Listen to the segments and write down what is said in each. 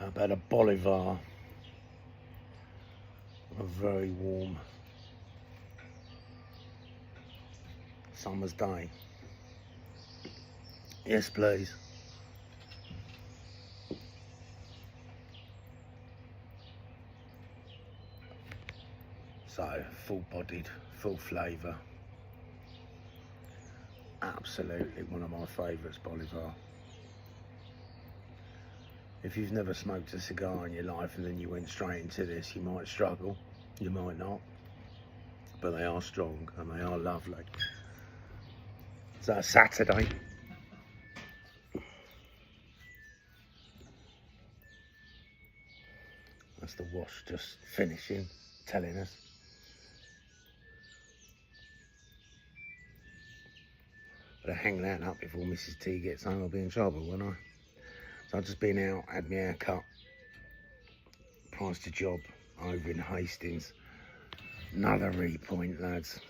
I've had a Bolivar, a very warm summer's day. Yes, please. So, full-bodied, full flavour. Absolutely one of my favourites, Bolivar. If you've never smoked a cigar in your life and then you went straight into this, you might struggle, you might not. But they are strong and they are lovely. So Saturday. That's the wash just finishing, telling us. But I hang that up before Mrs. T gets home, I'll be in trouble, won't I? So I've just been out, had my hair cut, priced a job over in Hastings. Another repoint, lads.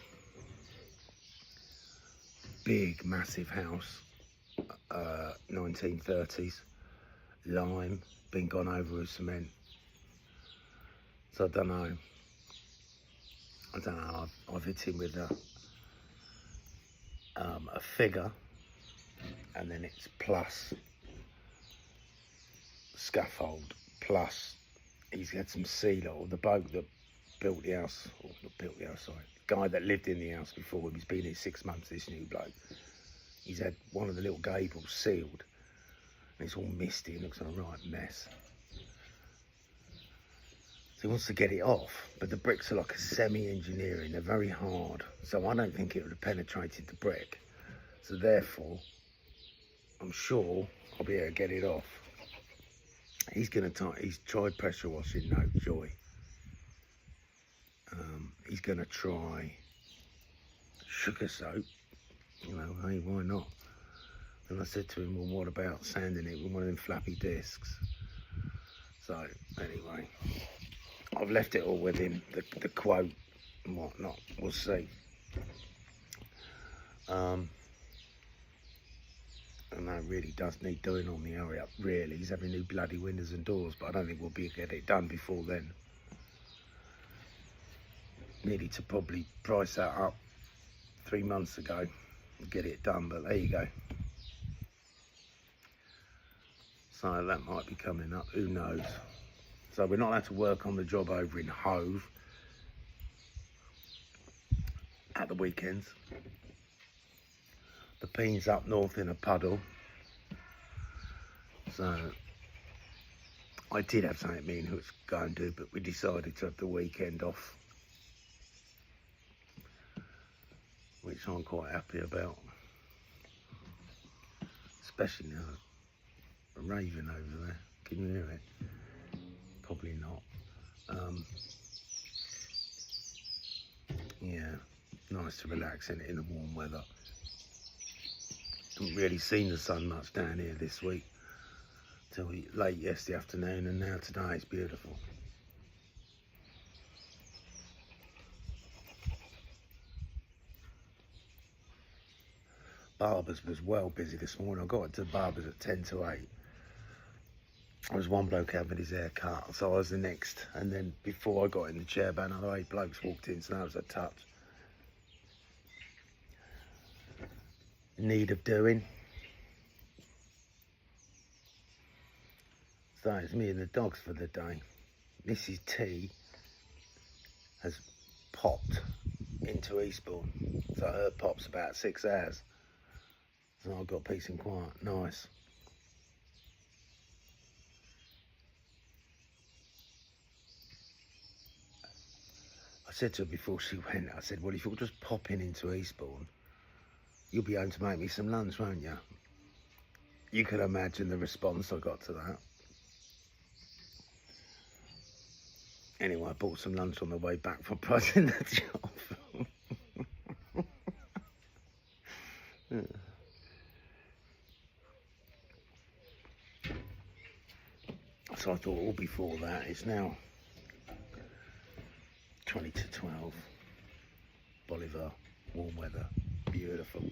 Big, massive house, 1930s, lime, been gone over with cement. So I don't know. I've hit him with a figure, and then it's plus scaffold, plus he's had some sealer, or the bloke that built the house, or not built the house, sorry, the guy that lived in the house before him, he's been here 6 months, this new bloke. He's had one of the little gables sealed, and it's all misty and looks like a right mess. So he wants to get it off, but the bricks are like a semi-engineering, they're very hard, so I don't think it would have penetrated the brick. So therefore, I'm sure I'll be able to get it off. He's tried pressure washing, no joy. He's gonna try sugar soap, you know, hey, why not? And I said to him, well, what about sanding it with one of them flappy discs? So anyway, I've left it all with him, the quote and whatnot, we'll see. And that really does need doing on the area, really. He's having new bloody windows and doors, but I don't think we'll be able to get it done before then. Needed to probably price that up 3 months ago and get it done, but there you go. So that might be coming up, who knows. So we're not allowed to work on the job over in Hove at the weekends. The Peen's up north in a puddle. So I did have something me and Hooks go and do, but we decided to have the weekend off, which I'm quite happy about. Especially now, a raven over there. Can you hear it? Probably not. Yeah, nice to relax in it in the warm weather. Haven't really seen the sun much down here this week till late yesterday afternoon, and now today it's beautiful. Barber's was well busy this morning. I got to Barber's at 10 to 8. There was one bloke having his hair cut, so I was the next, and then before I got in the chair, about another 8 blokes walked in, so that was a touch. Need of doing. So it's me and the dogs for the day. Mrs. T has popped into Eastbourne, so her pop's about 6 hours. So I've got peace and quiet, nice. I said to her before she went, I said, well, if you're just popping into Eastbourne, you'll be able to make me some lunch, won't you? You can imagine the response I got to that. Anyway, I bought some lunch on the way back from pricing the job. Yeah. So I thought all before that, it's now 20 to 12. Bolivar, warm weather, beautiful.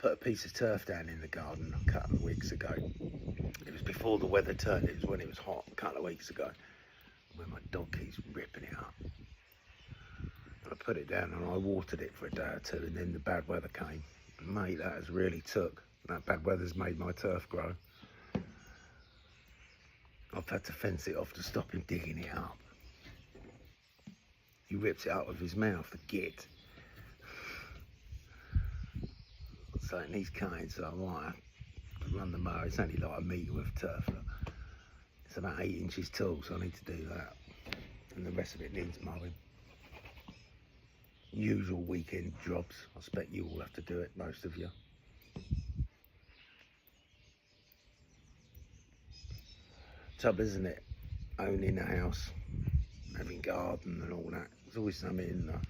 put a piece of turf down in the garden a couple of weeks ago. It was before the weather turned, it was when it was hot a couple of weeks ago, when my dog keeps ripping it up. And I put it down and I watered it for a day or two, and then the bad weather came. Mate, that has really took. That bad weather's made my turf grow. I've had to fence it off to stop him digging it up. He rips it up with his mouth, the git. So it needs cutting, so I might have to run the mower. It's only like a metre of turf. It's about 8 inches tall, so I need to do that. And the rest of it needs mowing. Usual weekend jobs. I expect you all have to do it, most of you. Trouble, isn't it? Owning a house, having garden and all that. There's always something in there.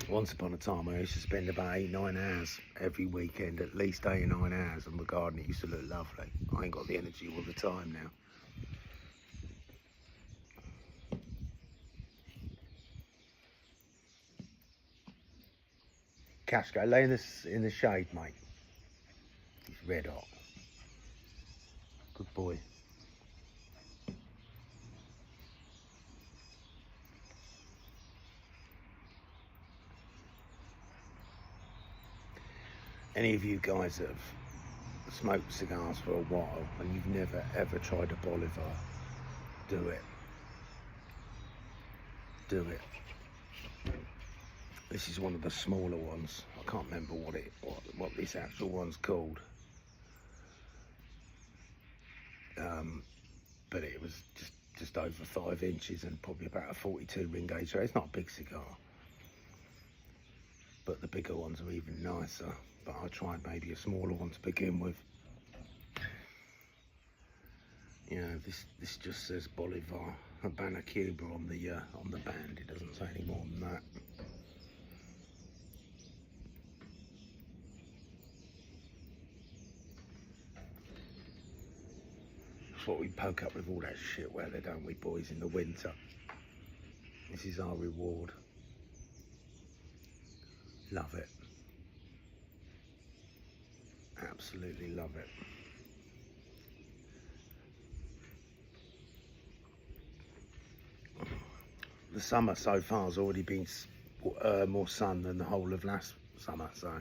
Once upon a time, I used to spend about 8-9 hours every weekend, at least 8 or 9 hours on the garden. It used to look lovely. I ain't got the energy all the time now. Casco, lay in the shade, mate. He's red hot. Good boy. Any of you guys that have smoked cigars for a while and you've never ever tried a Bolivar, do it. Do it. This is one of the smaller ones. I can't remember what this actual one's called. But it was just over 5 inches and probably about a 42 ring gauge. So it's not a big cigar, but the bigger ones are even nicer. But I tried maybe a smaller one to begin with. You know, this just says Bolivar, Habana Cuba on the band. It doesn't say any more than that. That's what we poke up with all that shit weather, don't we, boys, in the winter? This is our reward. Love it. Absolutely love it. The summer so far has already been more sun than the whole of last summer, so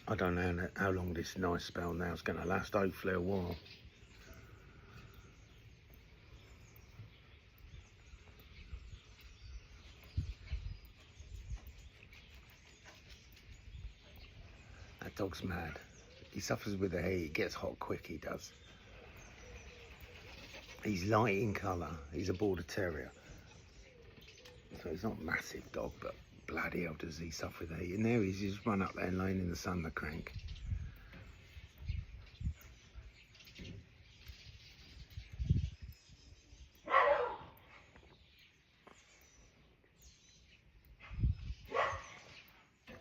I don't know how long this nice spell now is going to last. Hopefully a while. That dog's mad. He suffers with the heat. It gets hot quick, he does. He's light in colour. He's a border terrier. So he's not a massive dog, but bloody hell does he suffer with the heat. And there he is, he's just run up there and laying in the sun, the crank.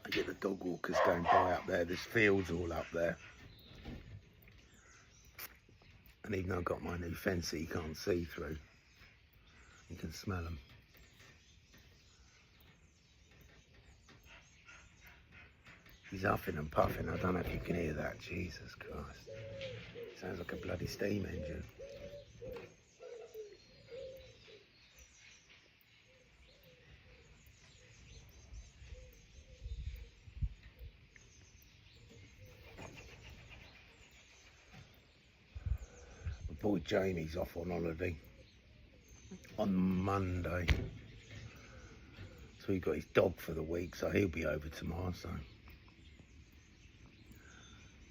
I get the dog walkers going by up there. There's fields all up there. And even though I've got my new fence that you can't see through, you can smell them. He's huffing and puffing. I don't know if you can hear that. Jesus Christ. Sounds like a bloody steam engine. My boy Jamie's off on holiday on Monday. So he got his dog for the week, so he'll be over tomorrow, so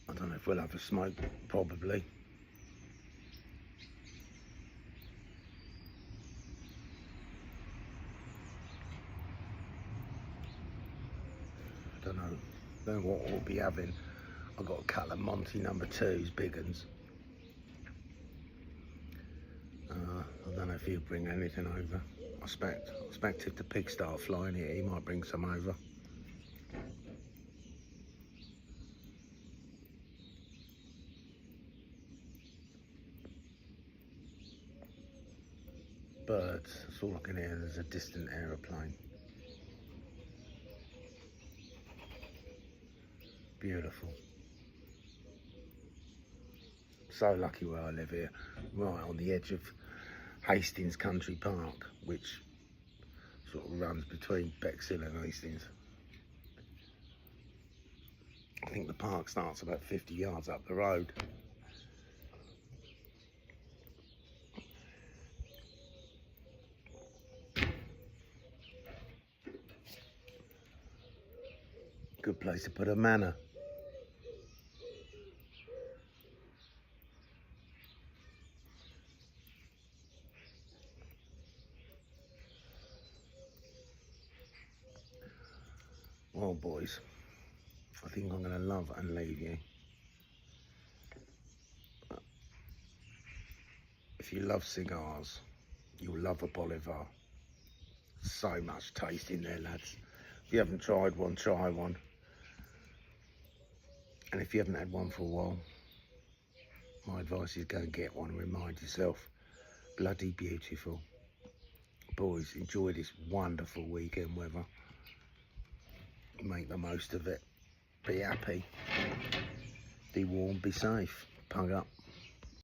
I don't know if we'll have a smoke, probably. Don't know what we'll be having. I've got a couple of Monty number 2s, big uns. I don't know if he'll bring anything over. I expect if the pigs start flying here, he might bring some over. Birds, that's all I can hear. There's a distant aeroplane. Beautiful. So lucky where I live here, right on the edge of Hastings Country Park, which sort of runs between Bexhill and Hastings. I think the park starts about 50 yards up the road. Good place to put a manor. Well, boys, I think I'm going to love and leave you. If you love cigars, you'll love a Bolivar. So much taste in there, lads. If you haven't tried one, try one. And if you haven't had one for a while, my advice is go and get one and remind yourself, bloody beautiful. Boys, enjoy this wonderful weekend weather. Make the most of it. Be happy. Be warm, be safe. Pug up.